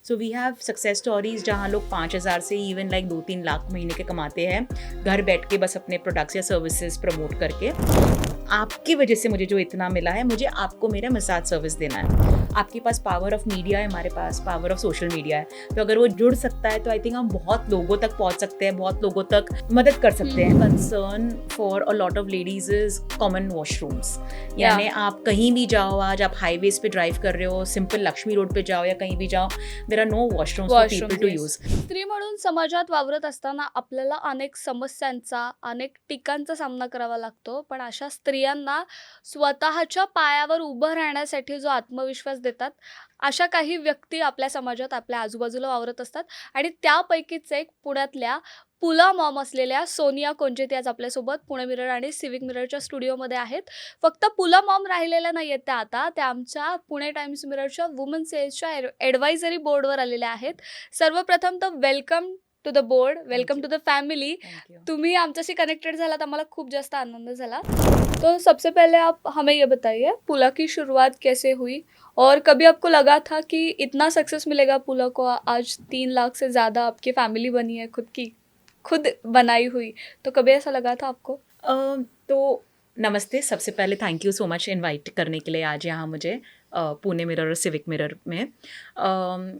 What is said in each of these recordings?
So we have success stories जहाँ लोग 5,000 से इवन लाइक 2-3 लाख महीने के कमाते हैं घर बैठ के बस अपने प्रोडक्ट्स या सर्विसेज प्रमोट करके। आपकी वजह से मुझे जो इतना मिला है, मुझे आपको मेरा मसाज सर्विस देना है। आपके पास पावर ऑफ मीडिया है, हमारे पास पावर ऑफ सोशल मीडिया है, तो अगर वो जुड़ सकता है तो आई थिंक हम बहुत लोगों तक पहुंच सकते हैं, बहुत लोगों तक मदद कर सकते हैं। Concern for a lot of ladies is common washrooms. यानी आप कहीं भी जाओ, आज आप हाईवेज पे ड्राइव कर रहे हो, सिंपल लक्ष्मी रोड पे जाओ या कहीं भी जाओ, there are no washrooms for people to use. स्त्री म्हणून समाजात वावरत असताना आपल्याला अनेक समस्यांचा, अनेक टीकांचा सामना करावा लागतो. पण अशा स्त्रियांना स्वतःच्या पायावर उभं राहण्यासाठी जो आत्मविश्वास देतात, अशा काही व्यक्ती आपल्या समाजात, आपल्या आजूबाजूला वावरत असतात. आणि त्यापैकीच एक पुण्यातल्या पुला मॉम असलेल्या सोनिया कोंजे आज आपल्यासोबत पुणे मिरर आणि सिविक मिररच्या स्टुडिओमध्ये आहेत. फक्त पुला मॉम राहिलेल्या नाही आहेत त्या आता, त्या आमच्या पुणे टाइम्स मिररच्या वुमन सेल्सच्या ॲडवायझरी बोर्डवर आलेल्या आहेत. सर्वप्रथम तर welcome to the board, welcome to the family. तुम्ही आमच्याशी कनेक्टेड झालात, आम्हाला खूप जास्त आनंद झाला. तो सबसे पहले आप हमें ये बताइए, पुला की शुरुआत कैसे हुई और कभी आपको लगा था कि इतना सक्सेस मिलेगा पुला को? आज 3 लाख से ज़्यादा आपकी फैमिली बनी है, खुद की, खुद बनाई हुई, तो कभी ऐसा लगा था आपको? तो नमस्ते, सबसे पहले thank you so much invite करने के लिए आज यहाँ मुझे पुणे मिरर और सिविक मिरर में।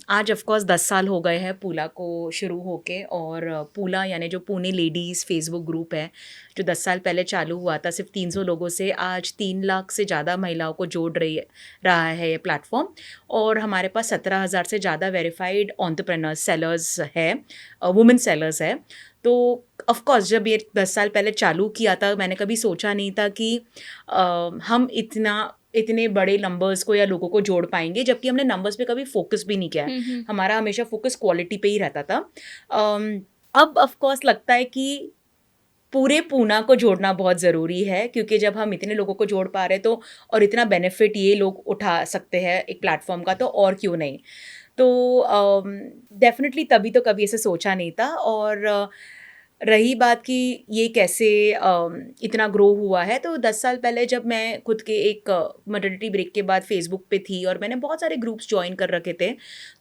आज ऑफ कोर्स 10 साल हो गए हैं पूला को शुरू होके, और पूला यानी जो पुणे लेडीज़ फेसबुक ग्रुप है जो 10 साल पहले चालू हुआ था सिर्फ 300 लोगों से, आज 3 लाख से ज़्यादा महिलाओं को जोड़ रहा है ये प्लेटफॉर्म। और हमारे पास 17,000 से ज़्यादा वेरीफाइड एंटरप्रेन्योर्स सेलर्स है, वुमेन सेलर्स है। तो ऑफ कोर्स जब ये 10 साल पहले चालू किया था, मैंने कभी सोचा नहीं था कि हम इतने बड़े नंबर्स को या लोगों को जोड़ पाएंगे, जबकि हमने नंबर्स पे कभी फोकस भी नहीं किया है। हमारा हमेशा फोकस क्वालिटी पे ही रहता था। अब ऑफ कोर्स लगता है कि पूरे पूना को जोड़ना बहुत ज़रूरी है, क्योंकि जब हम इतने लोगों को जोड़ पा रहे तो, और इतना बेनिफिट ये लोग उठा सकते हैं एक प्लेटफॉर्म का, तो और क्यों नहीं। तो डेफिनेटली तभी तो कभी ऐसे सोचा नहीं था। और रही बात कि ये कैसे इतना ग्रो हुआ है, तो 10 साल पहले जब मैं खुद के एक मटर्निटी ब्रेक के बाद फेसबुक पे थी और मैंने बहुत सारे ग्रुप्स ज्वाइन कर रखे थे,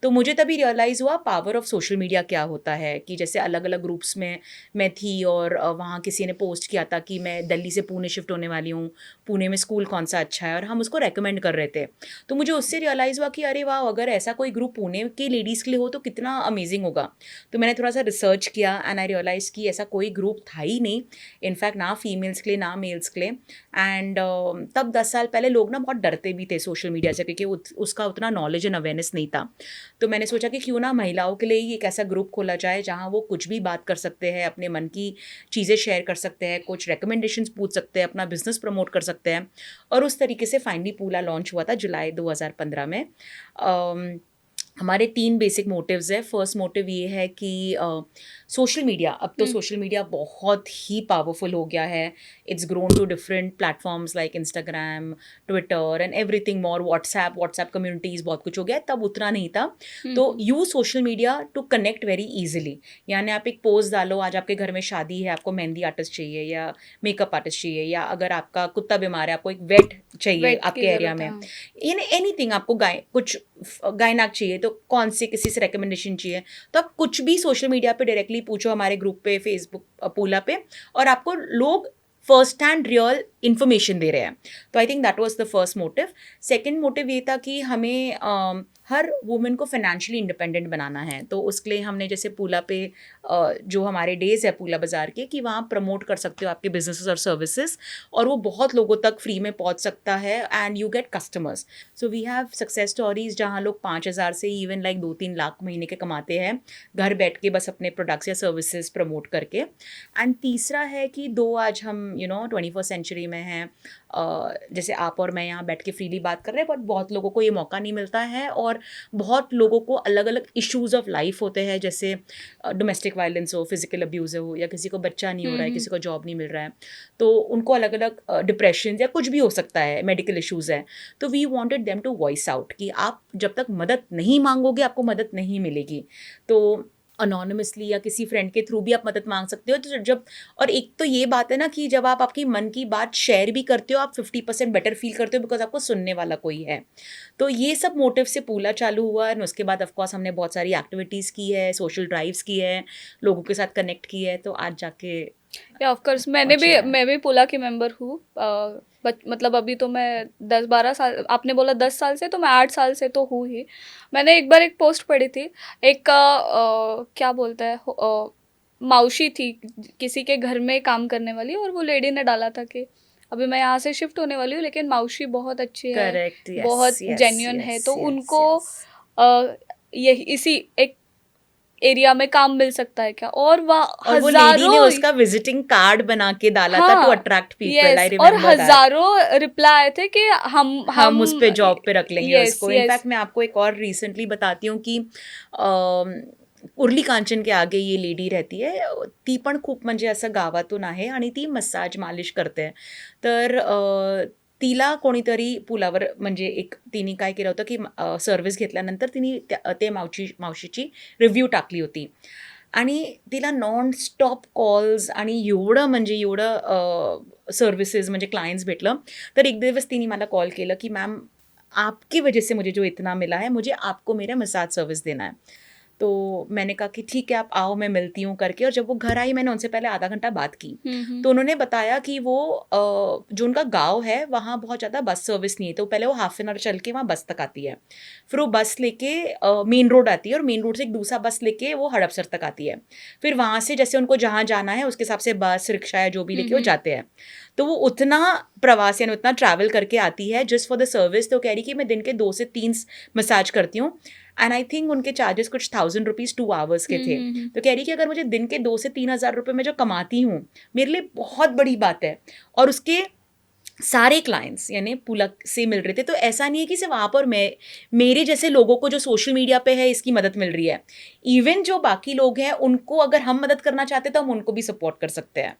तो मुझे तभी रियलाइज़ हुआ पावर ऑफ सोशल मीडिया क्या होता है। कि जैसे अलग अलग ग्रुप्स में मैं थी और वहाँ किसी ने पोस्ट किया था कि मैं दिल्ली से पुणे शिफ्ट होने वाली हूँ, पुणे में स्कूल कौन सा अच्छा है, और हम उसको रेकमेंड कर रहे थे। तो मुझे उससे रियलाइज़ हुआ कि अरे वाह, अगर ऐसा कोई ग्रुप पुणे के लेडीज़ के लिए हो तो कितना अमेजिंग होगा। तो मैंने थोड़ा सा रिसर्च किया एंड आई रियलाइज़ कि ऐसा कोई ग्रुप था ही नहीं, इनफैक्ट ना फीमेल्स के लिए ना मेल्स के लिए। एंड तब 10 साल पहले लोग ना बहुत डरते भी थे सोशल मीडिया से, क्योंकि उसका उतना नॉलेज एंड अवेयरनेस नहीं था। तो मैंने सोचा कि क्यों ना महिलाओं के लिए ही एक ऐसा ग्रुप खोला जाए जहाँ वो कुछ भी बात कर सकते हैं, अपने मन की चीज़ें शेयर कर सकते हैं, कुछ रिकमेंडेशंस पूछ सकते हैं, अपना बिजनेस प्रमोट कर सकते हैं। और उस तरीके से फाइनली पूला लॉन्च हुआ था जुलाई 2015 में। हमारे 3 बेसिक मोटिव्स है। फर्स्ट मोटिव ये है कि सोशल मीडिया, अब तो सोशल मीडिया बहुत ही पावरफुल हो गया है। It's grown to different platforms like Instagram, Twitter and everything more, WhatsApp communities, बहुत कुछ हो गया है, तब उतना नहीं था। तो use social media to connect very easily. यानी आप एक पोस्ट डालो, आज आपके घर में शादी है, आपको मेहंदी आर्टिस्ट चाहिए या मेकअप आर्टिस्ट चाहिए, या अगर आपका कुत्ता बीमार है आपको एक वेट चाहिए आपके एरिया में, एनीथिंग, आपको कुछ गायनाक चाहिए तो कौन से किसी से रिकमेंडेशन चाहिए, तो आप कुछ भी सोशल मीडिया पे डायरेक्टली पूछो, हमारे ग्रुप पे फेसबुक पूला पे, और आपको लोग फर्स्ट हैंड रियल इन्फॉर्मेशन दे रहे हैं। तो I think that was the first motive. Second motive ये था कि हमें हर वुमेन को फाइनेंशियली इंडिपेंडेंट बनाना है। तो उसके लिए हमने जैसे पूला पे जो हमारे डेज़ है पूला बाज़ार के, कि वहाँ प्रमोट कर सकते हो आपके बिजनेसेस और सर्विसेज, और वो बहुत लोगों तक फ्री में पहुँच सकता है and you get customers. So we have success stories जहाँ लोग 5,000 से इवन लाइक 2-3 लाख महीने के कमाते हैं घर बैठ के बस अपने प्रोडक्ट्स या सर्विसेज प्रमोट करके। एंड तीसरा है कि दो आज हम 21st सेंचुरी में हैं, जैसे आप और मैं यहाँ बैठ के फ्रीली बात कर रहे हैं, बट बहुत लोगों को ये मौका नहीं मिलता है, और बहुत लोगों को अलग अलग इश्यूज़ ऑफ लाइफ होते हैं, जैसे डोमेस्टिक वायलेंस हो, फिजिकल अब्यूज़ हो, या किसी को बच्चा नहीं हो रहा है, किसी को जॉब नहीं मिल रहा है, तो उनको अलग अलग डिप्रेशन या कुछ भी हो सकता है, मेडिकल इश्यूज़ हैं। तो we wanted them to voice out कि आप जब तक मदद नहीं मांगोगे आपको मदद नहीं मिलेगी। तो अनोनिमसली या किसी फ्रेंड के थ्रू भी आप मदद मांग सकते हो। तो जब और एक तो ये बात है ना कि जब आप आपकी मन की बात शेयर भी करते हो, आप 50% बेटर फील करते हो बिकॉज आपको सुनने वाला कोई है। तो ये सब मोटिव से पूला चालू हुआ, और उसके बाद ऑफकोर्स हमने बहुत सारी एक्टिविटीज़ की है, सोशल ड्राइव्स की है, लोगों के साथ कनेक्ट की है, तो आज जाके या ऑफ कोर्स पहुंचे मैं भी पुला की मेंबर हूँ। मतलब अभी तो मैं 10-12 साल, आपने बोला 10 साल से, तो मैं 8 साल से तो हूँ ही। मैंने एक बार एक पोस्ट पढ़ी थी, एक क्या बोलते हैं, मौसी थी किसी के घर में काम करने वाली, और वो लेडी ने डाला था कि अभी मैं यहाँ से शिफ्ट होने वाली हूँ, लेकिन मौसी बहुत अच्छी है, करेक्ट, बहुत यस यस जेन्युइन है, यस तो यस उनको यस। यही इसी एक एरिया में काम मिल सकता है क्या, और वह और वो लेडी ने हजारों, उसका विजिटिंग कार्ड बना के डाला था टू हाँ, अट्रैक्ट पीपल, आई यस, और रिमेम्बर दैट। हज़ारों रिप्लाई आए थे कि हम हम उस पे जॉब पे रख लेंगे यस, उसको। यस। इनफैक्ट मैं आपको एक और रिसेंटली बताती हूँ कि उर्ली कांचन के आगे ये लेडी रहती आहे, ती पण खूप म्हणजे असं गावातून आहे आणि ती मसाज मालिश करते. तर तिला कोणीतरी पुलावर म्हणजे एक तिने काय केलं होतं की सर्व्हिस घेतल्यानंतर तिने ते मावशीची रिव्ह्यू टाकली होती आणि तिला नॉन स्टॉप कॉल्स आणि एवढं म्हणजे एवढं सर्व्हिसेस म्हणजे क्लायंट्स भेटलं. तर एक दिवस तिने मला कॉल केलं की मैम, आपकी वजह से मुझे जो इतना मिला है, मुझे आपको मेरा मसाज सर्विस देना है। तो मैंने कहा कि ठीक है, आप आओ, मैं मिलती हूँ करके। और जब वो घर आई, मैंने उनसे पहले आधा घंटा बात की। तो उन्होंने बताया कि वो जो उनका गांव है वहाँ बहुत ज़्यादा बस सर्विस नहीं है, तो पहले वो हाफ एन आवर चल के वहाँ बस तक आती है, फिर वो बस लेके मेन रोड आती है, और मेन रोड से एक दूसरा बस लेके वो हड़पसर तक आती है, फिर वहाँ से जैसे उनको जहाँ जाना है उसके हिसाब से बस रिक्शा या जो भी लेके वो जाते हैं। तो वो उतना प्रवास यानी उतना ट्रैवल करके आती है जस्ट फॉर द सर्विस। तो कह रही कि मैं दिन के 2 से 3 मसाज करती हूँ, एंड आई थिंक उनके चार्जेस कुछ 1000 रुपीज़ 2 आवर्स के थे। तो कह रही कि अगर मुझे दिन के 2 से 3 हज़ार रुपये में जो कमाती हूँ, मेरे लिए बहुत बड़ी बात है। और उसके सारे क्लाइंट्स यानी पुलक से मिल रहे थे। तो ऐसा नहीं है कि सिर्फ वहाँ पर मैं, मेरे जैसे लोगों को जो सोशल मीडिया पे है इसकी मदद मिल रही है, इवन जो बाकी लोग हैं उनको अगर हम मदद करना चाहते तो हम उनको भी सपोर्ट कर सकते हैं।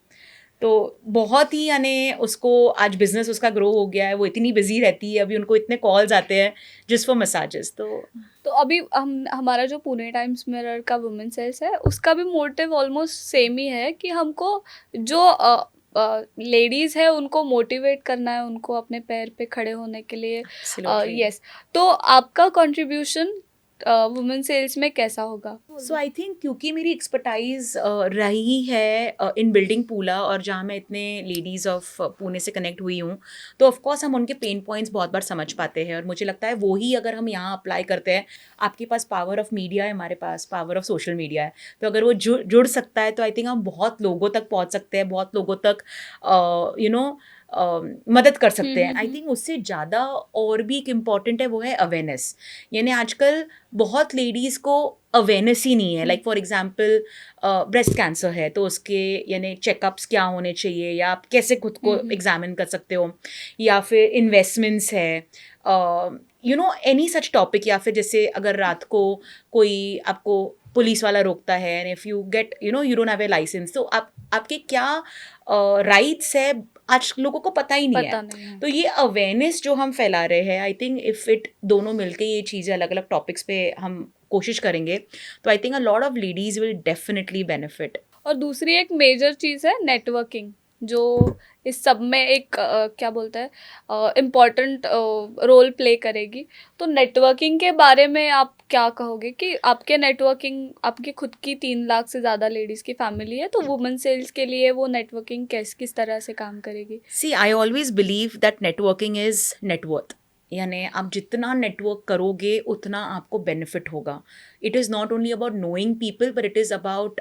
तो बहुत ही यानी उसको आज बिजनेस उसका ग्रो हो गया है, वो इतनी बिजी रहती है, अभी उनको इतने कॉल्स आते हैं जस्ट फॉर मसाजेस। तो अभी हमारा जो पुणे टाइम्स मिरर का वुमेन सेल्स है, उसका भी मोटिव ऑलमोस्ट सेम ही है कि हमको जो लेडीज है उनको मोटिवेट करना है, उनको अपने पैर पे खड़े होने के लिए। एब्सोल्युटली। यस, तो आपका कंट्रीब्यूशन वुमेन सेल्स में कैसा होगा? सो आई थिंक क्योंकि मेरी एक्सपर्टाइज रही है इन बिल्डिंग पूला, और जहाँ मैं इतने लेडीज़ ऑफ पुणे से कनेक्ट हुई हूँ, तो ऑफकोर्स हम उनके पेन पॉइंट्स बहुत बार समझ पाते हैं। और मुझे लगता है वो ही अगर हम यहाँ अप्लाई करते हैं, आपके पास पावर ऑफ मीडिया है, हमारे पास पावर ऑफ सोशल मीडिया है, तो अगर वो जुड़ सकता है तो आई थिंक हम बहुत लोगों तक पहुँच सकते हैं, बहुत लोगों तक मदद कर सकते हैं। आई थिंक उससे ज़्यादा और भी एक इम्पॉर्टेंट है, वो है अवेयरनेस। यानी आजकल बहुत लेडीज़ को अवेयरनेस ही नहीं है। Like for example breast cancer है तो उसके यानी चेकअप्स क्या होने चाहिए, या आप कैसे खुद को एग्जामिन कर सकते हो, या फिर इन्वेस्टमेंट्स है, एनी सच टॉपिक। या फिर जैसे अगर रात को कोई आपको पुलिस वाला रोकता है, and if you get you don't have a licence, तो आपके क्या राइट्स है, आज लोगों को पता ही नहीं पता है। नहीं है। तो ये अवेयरनेस जो हम फैला रहे हैं, आई थिंक इफ़ इट दोनों मिलके ये चीज़ें अलग अलग टॉपिक्स पे हम कोशिश करेंगे, तो I think a lot of ladies will definitely benefit. और दूसरी एक मेजर चीज़ है नेटवर्किंग, जो इस सब में एक क्या बोलते हैं, इम्पॉर्टेंट रोल प्ले करेगी। तो नेटवर्किंग के बारे में आप क्या कहोगे कि आपके नेटवर्किंग, आपकी खुद की 3 लाख से ज़्यादा लेडीज़ की फैमिली है, तो वुमेन सेल्स के लिए वो नेटवर्किंग किस तरह से काम करेगी? See I always believe that networking is net worth. यानी आप जितना नेटवर्क करोगे उतना आपको बेनिफिट होगा। It is not only about knowing people, but it is about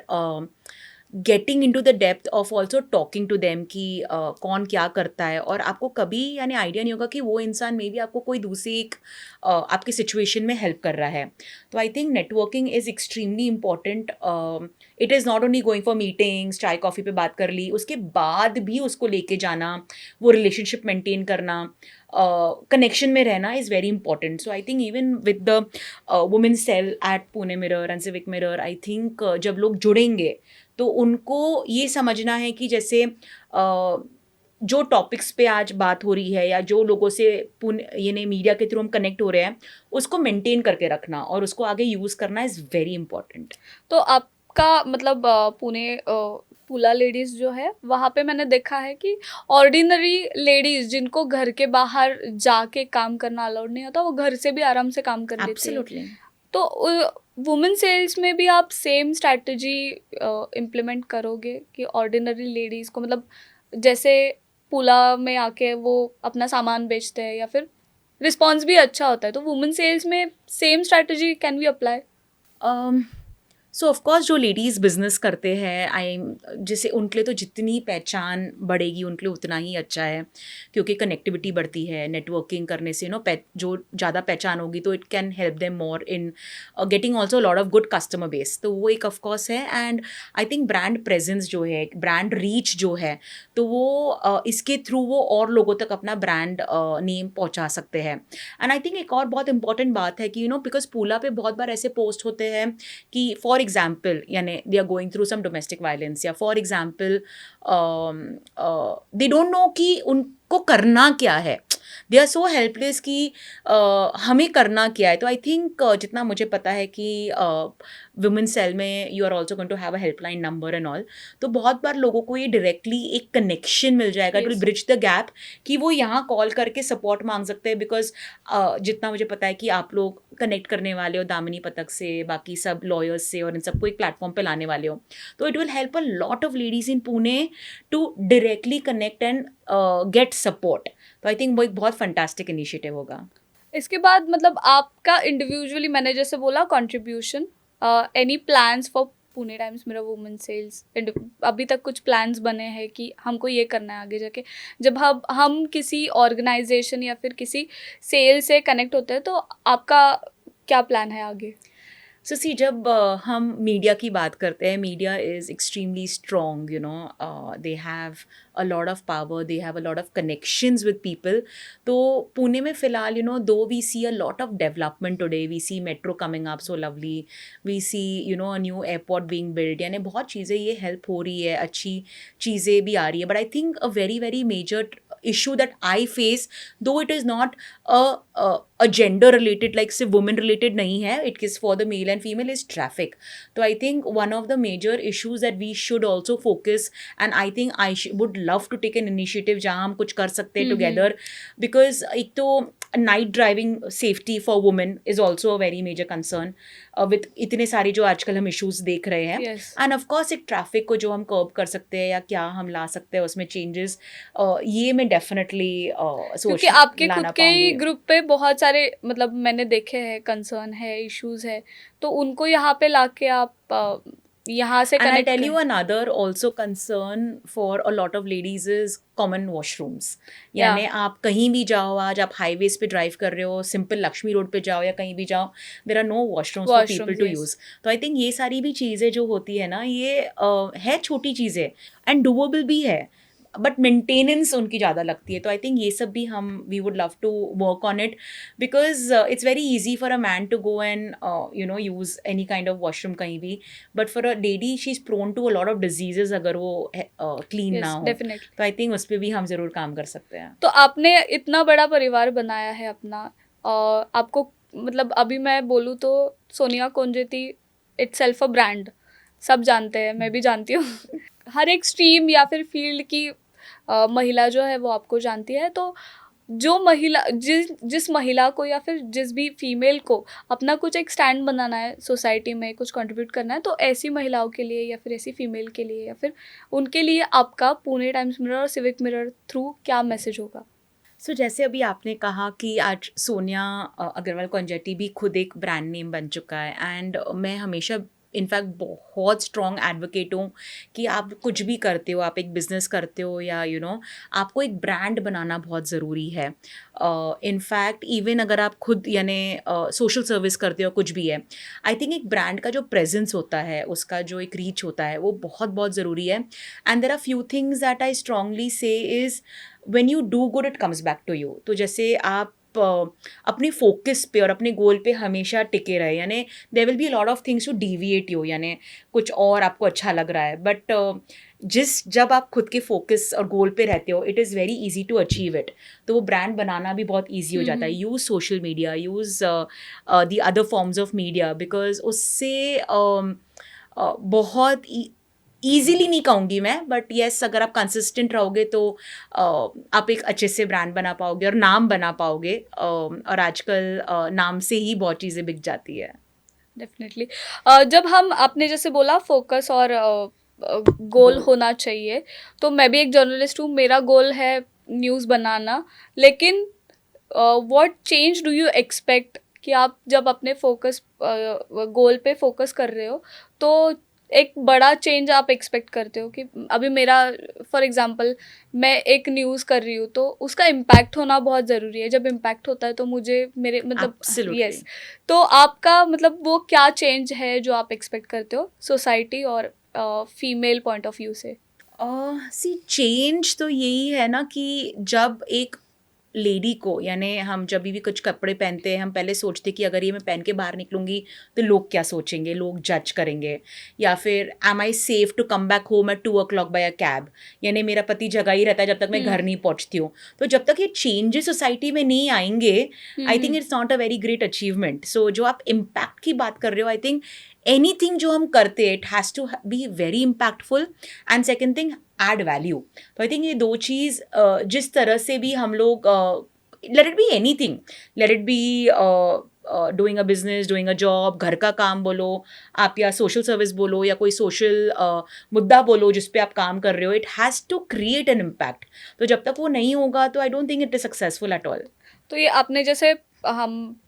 getting into the depth of also talking to them कि कौन क्या करता है। और आपको कभी यानी आइडिया नहीं होगा कि वो इंसान मे बी आपको कोई दूसरी एक आपकी सिचुएशन में हेल्प कर रहा है। तो I think networking is extremely important. It is not only going for meetings, चाय कॉफ़ी पे बात कर ली, उसके बाद भी उसको लेके जाना, वो रिलेशनशिप मेंटेन करना, कनेक्शन में रहना is very important. So I think even with the women cell at Pune mirror and civic mirror, I think जब लोग जुड़ेंगे तो उनको ये समझना है कि जैसे जो टॉपिक्स पे आज बात हो रही है या जो लोगों से यानी मीडिया के थ्रू हम कनेक्ट हो रहे हैं, उसको मेंटेन करके रखना और उसको आगे यूज़ करना इज़ वेरी इंपॉर्टेंट। तो आपका मतलब पुणे पुला लेडीज जो है वहाँ पे मैंने देखा है कि ऑर्डिनरी लेडीज जिनको घर के बाहर जाके काम करना अलाउड नहीं होता, वो घर से भी आराम से काम कर लेती है। एब्सोल्युटली। तो वुमेन सेल्स में भी आप सेम स्ट्रैटेजी इम्प्लीमेंट करोगे कि ऑर्डिनरी लेडीज को, मतलब जैसे पुला में आके वो अपना सामान बेचते हैं या फिर रिस्पॉन्स भी अच्छा होता है, तो वुमेन सेल्स में same strategy can we apply? So of course जो लेडीज़ बिजनेस करते हैं, जैसे उनके लिए तो जितनी पहचान बढ़ेगी उनके लिए उतना ही अच्छा है, क्योंकि कनेक्टिविटी बढ़ती है नेटवर्किंग करने से। जो ज़्यादा पहचान होगी तो it can help them more in getting also lot of good customer base, तो वो एक ऑफकोर्स है। And I think brand presence जो है, ब्रांड रीच जो है, तो वो इसके थ्रू वो और लोगों तक अपना ब्रांड नेम पहुंचा सकते हैं। एंड आई थिंक एक और बहुत इंपॉर्टेंट बात है कि बिकॉज पूला पे बहुत बार ऐसे पोस्ट होते हैं कि फॉर एग्जाम्पल यानी they are going through some domestic violence, या for example they don't know कि उनको करना क्या है, दे आर सो हेल्पलेस कि हमें करना क्या है। तो आई थिंक जितना मुझे पता है कि वुमेन सेल में you are also going to have a helpline number and all, तो बहुत बार लोगों को ये डायरेक्टली एक कनेक्शन मिल जाएगा, it will bridge the gap कि वो यहाँ कॉल करके सपोर्ट मांग सकते हैं। बिकॉज जितना मुझे पता है कि आप लोग कनेक्ट करने वाले हो दामिनी पथक से, बाकी सब लॉयर्स से, और इन सबको एक प्लेटफॉर्म पे लाने वाले हो, तो it will help a lot of ladies in Pune to directly connect and get support. तो आई थिंक वो एक बहुत फंटास्टिक इनिशिएटिव होगा। इसके बाद मतलब आपका इंडिविजुअली, मैंने जैसे बोला contribution, any plans for Pune times mirror women cells? अभी तक कुछ प्लान्स बने हैं कि हमको ये करना है आगे जाके, जब हम किसी ऑर्गेनाइजेशन या फिर किसी सेल से कनेक्ट होते हैं, तो आपका क्या प्लान है आगे? सो सी, जब हम मीडिया की बात करते हैं, media is extremely strong, they have a lot of power, they have a lot of connections with people. तो पुणे में फ़िलहाल though we see a lot of development today, we see metro coming up so lovely, we see a new airport being build, यानी बहुत चीज़ें ये help हो रही है, अच्छी चीज़ें भी आ रही है। But I think a very very major issue that I face, though it is not a gender related, like say women related nahi hai, it is for the male and female, is traffic. So I think one of the major issues that we should also focus, and I think I would love to take an initiative jahan hum kuch kar sakte hain together, because ek to night driving safety for women is also a very major concern with इतने सारे जो आजकल हम issues देख रहे हैं। Yes. End of course एक traffic को जो हम कर्ब कर सकते हैं या क्या हम ला सकते हैं उसमें चेंजेस, ये मैं डेफिनेटली क्योंकि आपके खुद के ही ग्रुप पे बहुत सारे, मतलब मैंने देखे हैं, कंसर्न है, इश्यूज है, तो उनको यहाँ पे लाके आप यहाँ से And I connect tell you another also concern for a lot of ladies is common washrooms. यानी आप कहीं भी जाओ, आज आप हाईवेज पे ड्राइव कर रहे हो, सिंपल लक्ष्मी रोड पे जाओ या कहीं भी जाओ, there are no washrooms for people to use. तो आई थिंक ये सारी भी चीज़ें जो होती है ना, ये है छोटी चीज़ें एंड डूएबल भी है, बट मेंटेनेंस उनकी ज़्यादा लगती है। तो आई थिंक ये सब भी we would love to work on it, because it's very easy for a man to go and use any kind of washroom कहीं भी, but for a lady she is prone to a lot of diseases अगर वो clean ना हो। Definitely. तो I think उस पर भी हम ज़रूर काम कर सकते हैं। तो आपने इतना बड़ा परिवार बनाया है अपना, और आपको मतलब अभी मैं बोलूँ तो सोनिया कोंजेती इटसेल्फ अ ब्रांड, सब जानते हैं, मैं भी जानती हूँ। हर एक स्ट्रीम या फिर फील्ड की महिला जो है वो आपको जानती है। तो जो महिला, जिस महिला को या फिर जिस भी फीमेल को अपना कुछ एक स्टैंड बनाना है सोसाइटी में, कुछ कंट्रीब्यूट करना है, तो ऐसी महिलाओं के लिए या फिर ऐसी फीमेल के लिए या फिर उनके लिए आपका पुणे टाइम्स मिरर और सिविक मिरर थ्रू क्या मैसेज होगा? सो जैसे अभी आपने कहा कि आज सोनिया अग्रवाल कोंजेटी भी खुद एक ब्रांड नेम बन चुका है, एंड मैं हमेशा इनफैक्ट बहुत स्ट्रॉन्ग एडवोकेट हूँ कि आप कुछ भी करते हो, आप एक बिज़नेस करते हो या आपको एक ब्रांड बनाना बहुत ज़रूरी है। इनफैक्ट इवन अगर आप खुद यानी सोशल सर्विस करते हो, कुछ भी है, आई थिंक एक ब्रांड का जो प्रेजेंस होता है, उसका जो एक रीच होता है, वो बहुत बहुत ज़रूरी है। And there are few things that I strongly say is when you do good it comes back to you. तो जैसे आप अपने फोकस पे और अपने गोल पे हमेशा टिके रहे, यानी there will be lot of things to deviate you, यानी कुछ और आपको अच्छा लग रहा है, बट जब आप खुद के फोकस और गोल पे रहते हो, it is very easy to achieve it. तो वो ब्रांड बनाना भी बहुत ईजी हो जाता है. Use social media, use the other forms of media, because उससे बहुत ईजीली नहीं कहूँगी मैं, बट येस अगर आप कंसिस्टेंट रहोगे तो आप एक अच्छे से ब्रांड बना पाओगे और नाम बना पाओगे, और आजकल नाम से ही बहुत चीज़ें बिक जाती है. डेफिनेटली. जब हम आपने जैसे बोला फोकस और गोल होना चाहिए, तो मैं भी एक जर्नलिस्ट हूँ, मेरा गोल है न्यूज़ बनाना, लेकिन what change do you expect कि आप जब अपने फोकस गोल पे फोकस कर रहे हो तो एक बड़ा चेंज आप एक्सपेक्ट करते हो कि अभी मेरा फॉर एग्जांपल मैं एक न्यूज़ कर रही हूँ तो उसका इम्पैक्ट होना बहुत ज़रूरी है. जब इम्पैक्ट होता है तो मुझे मेरे मतलब Absolutely. यस, तो आपका मतलब वो क्या चेंज है जो आप एक्सपेक्ट करते हो सोसाइटी और फीमेल पॉइंट ऑफ व्यू से? सी चेंज तो यही है ना कि जब एक लेडी को, यानी हम जब भी कुछ कपड़े पहनते हैं, हम पहले सोचते कि अगर ये मैं पहन के बाहर निकलूंगी तो लोग क्या सोचेंगे, लोग जज करेंगे, या फिर am I safe to come back home at 2 o'clock by a cab, यानी मेरा पति जगह ही रहता है जब तक मैं घर नहीं पहुंचती हूँ. तो जब तक ये चेंजेस सोसाइटी में नहीं आएंगे, I think it's not a very great achievement. So जो आप इम्पैक्ट की बात कर रहे हो, आई थिंक एनीथिंग जो हम करते हैं it has to be very impactful, and second thing add value. तो आई थिंक ये दो चीज़ जिस तरह से भी हम लोग, let it be anything, let it be doing a business, doing a job, घर का काम बोलो आप, या सोशल सर्विस बोलो, या कोई सोशल मुद्दा बोलो जिस पे आप काम कर रहे हो, it has to create an impact. तो जब तक वो नहीं होगा तो I don't think it is successful at all. तो ये आपने जैसे हम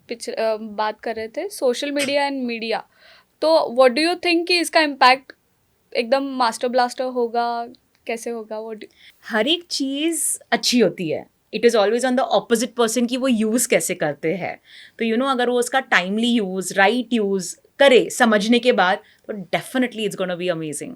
बात कर रहे थे सोशल मीडिया एंड मीडिया, तो व्हाट डू यू थिंक कि इसका इम्पैक्ट एकदम मास्टर ब्लास्टर होगा, कैसे होगा वो? हर एक चीज़ अच्छी होती है, it is always on the opposite person कि वो यूज़ कैसे करते हैं. तो अगर वो उसका टाइमली यूज़, राइट यूज़ करे समझने के बाद, तो definitely it's gonna be amazing.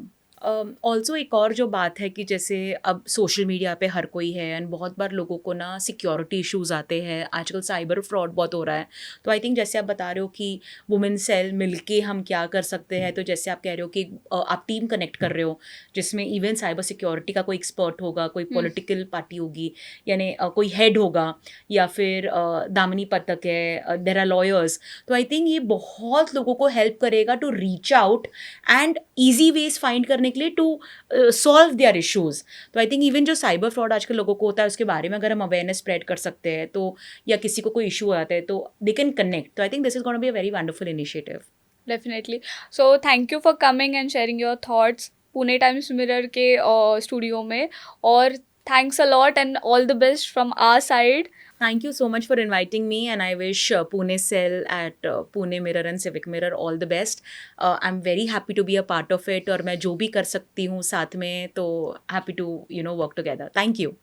Also एक और जो बात है कि जैसे अब सोशल मीडिया पे हर कोई है, एंड बहुत बार लोगों को ना सिक्योरिटी इश्यूज़ आते हैं, आजकल साइबर फ्रॉड बहुत हो रहा है. तो आई थिंक जैसे आप बता रहे हो कि वुमेन सेल मिलके हम क्या कर सकते हैं, तो जैसे आप कह रहे हो कि आप टीम कनेक्ट कर रहे हो जिसमें इवन साइबर सिक्योरिटी का कोई एक्सपर्ट होगा, कोई पॉलिटिकल पार्टी होगी, यानी कोई हेड होगा, या फिर दामिनी पथक है, देर आर लॉयर्स. तो आई थिंक ये बहुत लोगों को हेल्प करेगा to reach out and easy ways find करने के लिए टू सॉल्व देयर इश्यूज. तो आई थिंक इवन जो साइबर फ्रॉड आजकल लोगों को होता है उसके बारे में अगर हम अवेयरनेस स्प्रेड कर सकते हैं, तो या किसी को कोई इशू आता है तो दे कैन कनेक्ट. तो I think this is gonna be a very wonderful initiative. Definitely. So thank you for coming and sharing your thoughts Pune times Mirror के स्टूडियो में, और thanks a lot and all the best from our side. Thank you so much for inviting me, and I wish Pune Cell at Pune Mirror and Civic Mirror all the best. I'm very happy to be a part of it, और मैं जो भी कर सकती हूँ साथ में, तो happy to work together. Thank you.